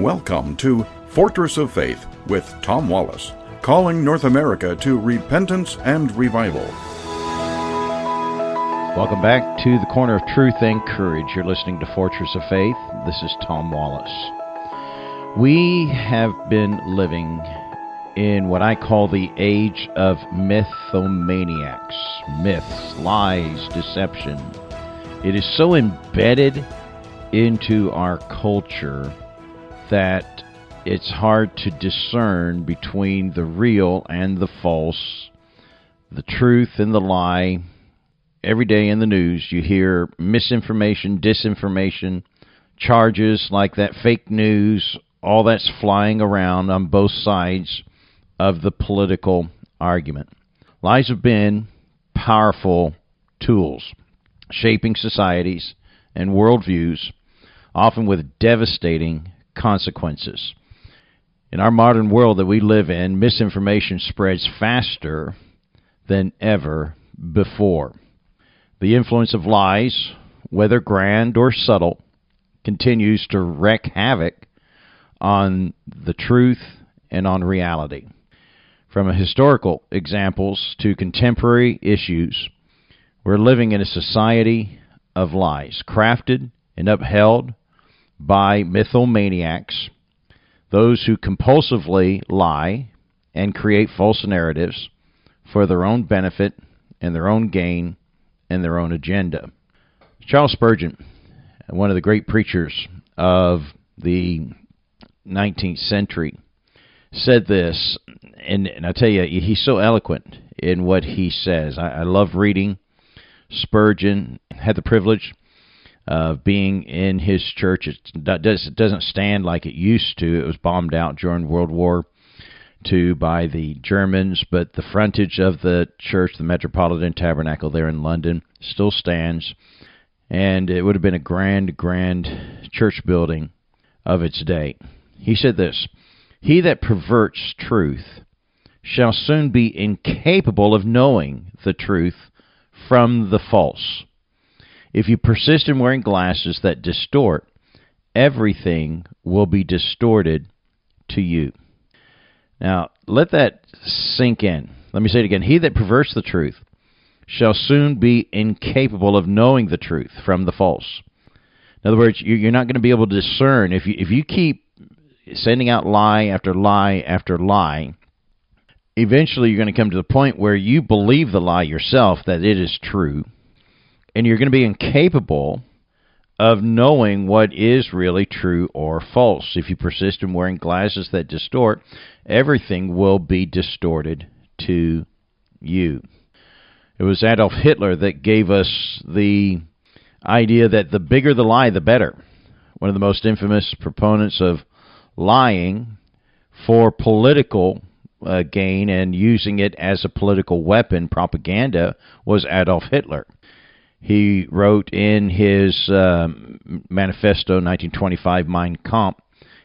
Welcome to Fortress of Faith with Tom Wallace, calling North America to repentance and revival. Welcome back to the Corner of Truth and Courage. You're listening to Fortress of Faith. This is Tom Wallace. We have been living in what I call the Age of Mythomaniacs. Myths, lies, deception. It is so embedded into our culture that it's hard to discern between the real and the false, the truth and the lie. Every day in the news you hear misinformation, disinformation, charges like that, fake news, all that's flying around on both sides of the political argument. Lies have been powerful tools, shaping societies and worldviews, often with devastating consequences. In our modern world that we live in, misinformation spreads faster than ever before. The influence of lies, whether grand or subtle, continues to wreak havoc on the truth and on reality. From historical examples to contemporary issues, we're living in a society of lies, crafted and upheld by mythomaniacs, those who compulsively lie and create false narratives for their own benefit and their own gain and their own agenda. Charles Spurgeon, one of the great preachers of the 19th century, said this, and I tell you, he's so eloquent in what he says. I love reading Spurgeon. Had the privilege of being in his church. It doesn't stand like it used to. It was bombed out during World War II by the Germans, but the frontage of the church, the Metropolitan Tabernacle there in London, still stands, and it would have been a grand church building of its day. He said this, "He that perverts truth shall soon be incapable of knowing the truth from the false. If you persist in wearing glasses that distort, everything will be distorted to you." Now, let that sink in. Let me say it again. He that perverts the truth shall soon be incapable of knowing the truth from the false. In other words, you're not going to be able to discern. If you keep sending out lie after lie after lie, eventually you're going to come to the point where you believe the lie yourself that it is true, and you're going to be incapable of knowing what is really true or false. If you persist in wearing glasses that distort, everything will be distorted to you. It was Adolf Hitler that gave us the idea that the bigger the lie, the better. One of the most infamous proponents of lying for political gain and using it as a political weapon, propaganda, was Adolf Hitler. He wrote in his manifesto, 1925, Mein Kampf,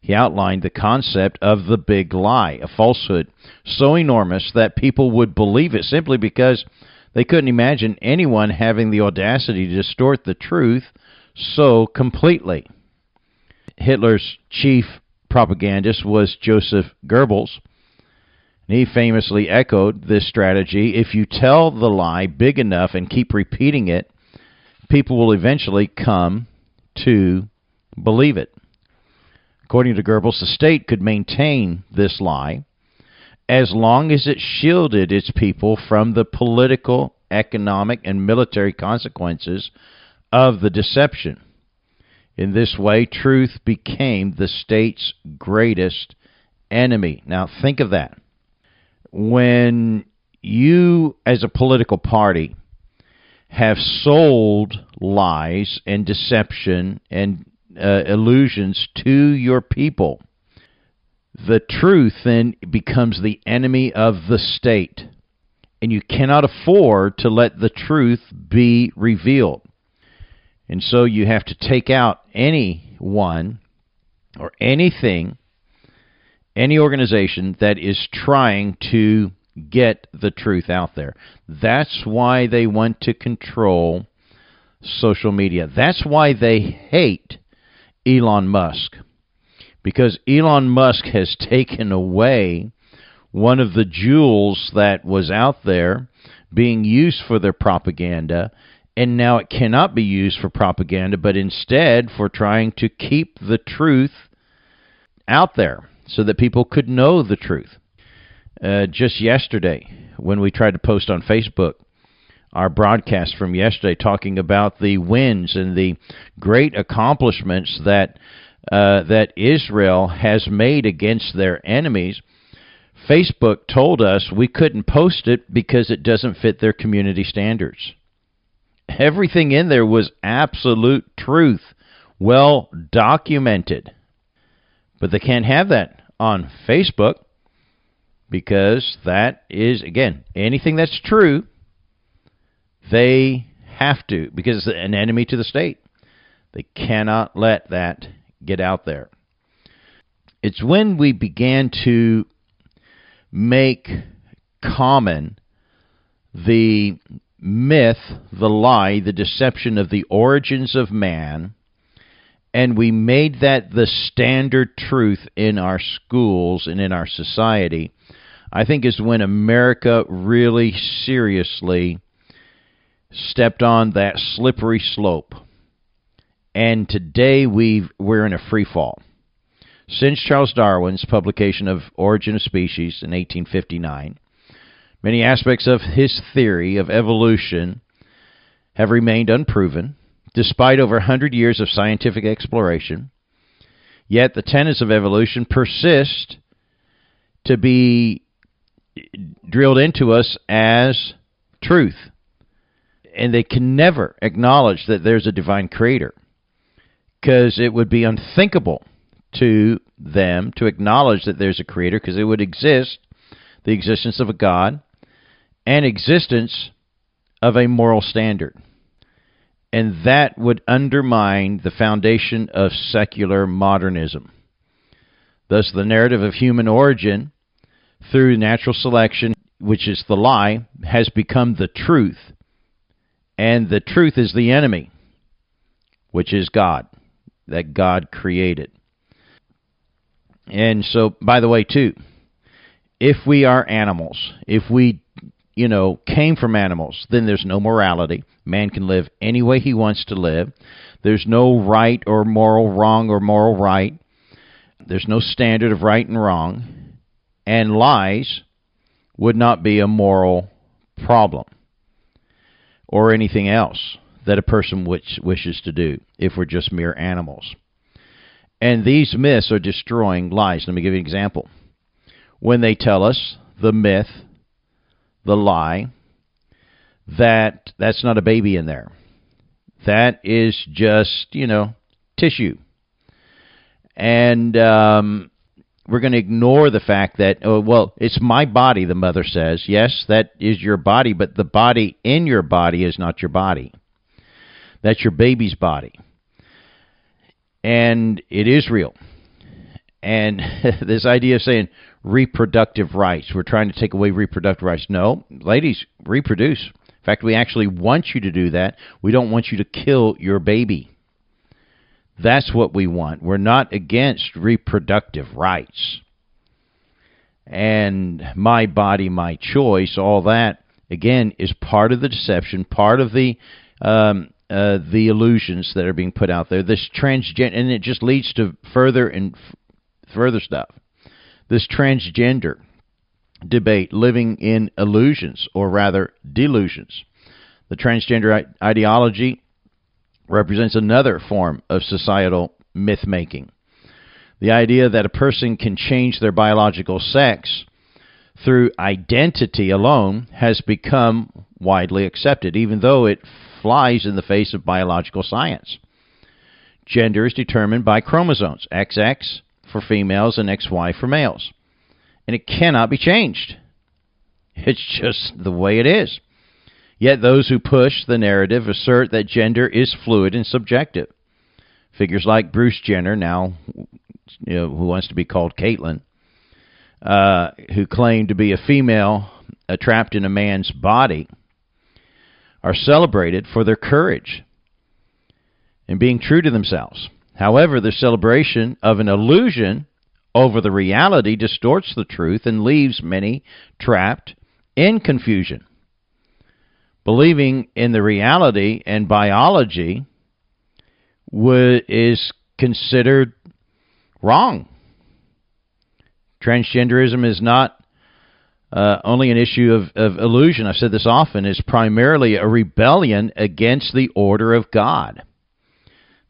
he outlined the concept of the big lie, a falsehood so enormous that people would believe it simply because they couldn't imagine anyone having the audacity to distort the truth so completely. Hitler's chief propagandist was Joseph Goebbels, and he famously echoed this strategy. If you tell the lie big enough and keep repeating it, people will eventually come to believe it. According to Goebbels, the state could maintain this lie as long as it shielded its people from the political, economic, and military consequences of the deception. In this way, truth became the state's greatest enemy. Now, think of that. When you, as a political party, have sold lies and deception and illusions to your people, the truth then becomes the enemy of the state, and you cannot afford to let the truth be revealed. And so you have to take out anyone or anything, any organization that is trying to get the truth out there. That's why they want to control social media. That's why they hate Elon Musk, because Elon Musk has taken away one of the jewels that was out there being used for their propaganda, and now it cannot be used for propaganda, but instead for trying to keep the truth out there so that people could know the truth. Just yesterday, when we tried to post on Facebook our broadcast from yesterday talking about the wins and the great accomplishments that Israel has made against their enemies, Facebook told us we couldn't post it because it doesn't fit their community standards. Everything in there was absolute truth, well documented. But they can't have that on Facebook because that is, again, anything that's true, they have to, because it's an enemy to the state. They cannot let that get out there. It's when we began to make common the myth, the lie, the deception of the origins of man, and we made that the standard truth in our schools and in our society, I think is when America really seriously stepped on that slippery slope. And today we're in a free fall. Since Charles Darwin's publication of Origin of Species in 1859, many aspects of his theory of evolution have remained unproven, despite over 100 years of scientific exploration. Yet the tenets of evolution persist to be drilled into us as truth. And they can never acknowledge that there's a divine creator, because it would be unthinkable to them to acknowledge that there's a creator, because it would exist the existence of a God and existence of a moral standard. And that would undermine the foundation of secular modernism. Thus, the narrative of human origin through natural selection, which is the lie, has become the truth. And the truth is the enemy, which is God, that God created. And so, by the way, too, if we are animals, if we, came from animals, then there's no morality. Man can live any way he wants to live. There's no right or moral wrong or moral right. There's no standard of right and wrong. And lies would not be a moral problem or anything else that a person wishes to do if we're just mere animals. And these myths are destroying lies. Let me give you an example. When they tell us the myth, the lie, that's not a baby in there. That is just, tissue. And we're going to ignore the fact that, it's my body, the mother says. Yes, that is your body, but the body in your body is not your body. That's your baby's body. And it is real. And this idea of saying reproductive rights, we're trying to take away reproductive rights. No, ladies, reproduce. In fact, we actually want you to do that. We don't want you to kill your baby. That's what we want. We're not against reproductive rights. And my body, my choice, all that, again, is part of the deception, part of the illusions that are being put out there. This transgender, and it just leads to further and further stuff. This transgender debate, living in illusions, or rather delusions. The transgender ideology represents another form of societal myth-making. The idea that a person can change their biological sex through identity alone has become widely accepted, even though it flies in the face of biological science. Gender is determined by chromosomes, XX for females and XY for males. And it cannot be changed. It's just the way it is. Yet those who push the narrative assert that gender is fluid and subjective. Figures like Bruce Jenner, now who wants to be called Caitlyn, who claim to be a female trapped in a man's body, are celebrated for their courage and being true to themselves. However, the celebration of an illusion over the reality distorts the truth and leaves many trapped in confusion. Believing in the reality and biology is considered wrong. Transgenderism is not only an issue of illusion. I've said this often. It's primarily a rebellion against the order of God.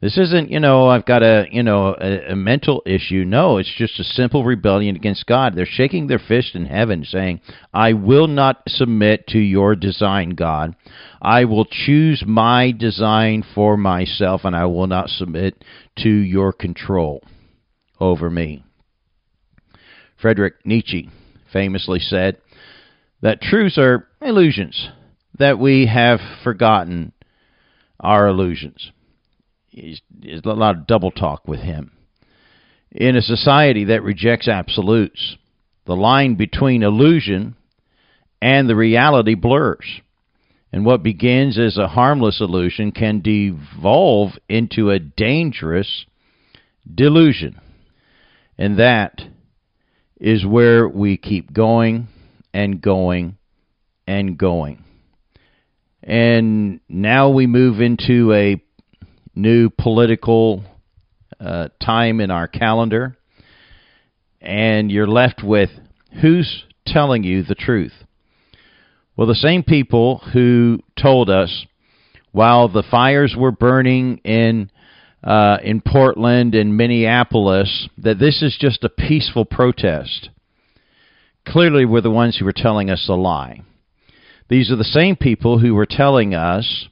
This isn't, I've got a mental issue. No, it's just a simple rebellion against God. They're shaking their fist in heaven saying, I will not submit to your design, God. I will choose my design for myself, and I will not submit to your control over me. Friedrich Nietzsche famously said that truths are illusions, that we have forgotten our illusions. There's a lot of double talk with him. In a society that rejects absolutes, the line between illusion and the reality blurs. And what begins as a harmless illusion can devolve into a dangerous delusion. And that is where we keep going and going and going. And now we move into a new political time in our calendar, and you're left with who's telling you the truth? Well, the same people who told us while the fires were burning in Portland and Minneapolis that this is just a peaceful protest, clearly were the ones who were telling us a lie. These are the same people who were telling us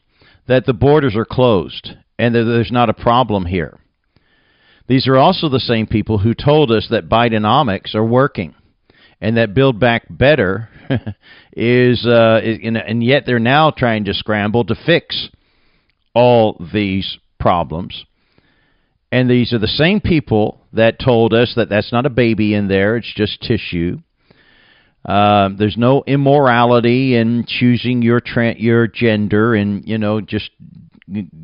that the borders are closed and that there's not a problem here. These are also the same people who told us that Bidenomics are working and that Build Back Better and yet they're now trying to scramble to fix all these problems. And these are the same people that told us that that's not a baby in there, it's just tissue. There's no immorality in choosing your gender, and just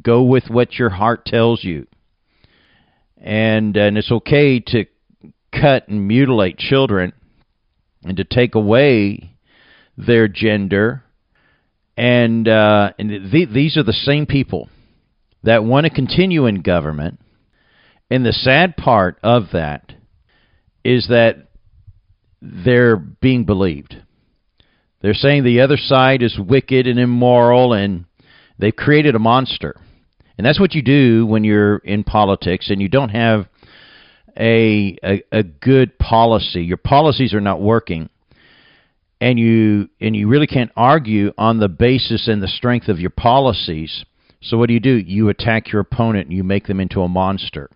go with what your heart tells you. And it's okay to cut and mutilate children and to take away their gender. And these are the same people that want to continue in government. And the sad part of that is that they're being believed. They're saying the other side is wicked and immoral, and they've created a monster. And that's what you do when you're in politics and you don't have a good policy. Your policies are not working, and you really can't argue on the basis and the strength of your policies. So what do? You attack your opponent and you make them into a monster.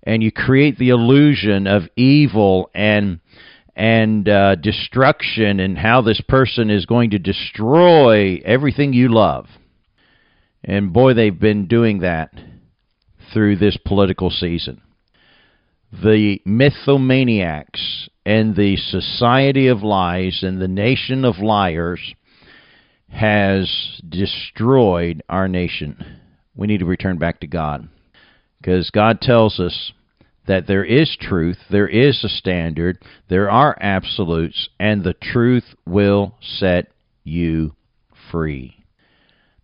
And you create the illusion of evil and destruction, and how this person is going to destroy everything you love. And boy, they've been doing that through this political season. The Mythomaniacs and the Society of Lies and the Nation of Liars has destroyed our nation. We need to return back to God, because God tells us that there is truth, there is a standard, there are absolutes, and the truth will set you free.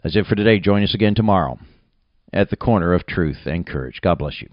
That's it for today. Join us again tomorrow at the corner of truth and courage. God bless you.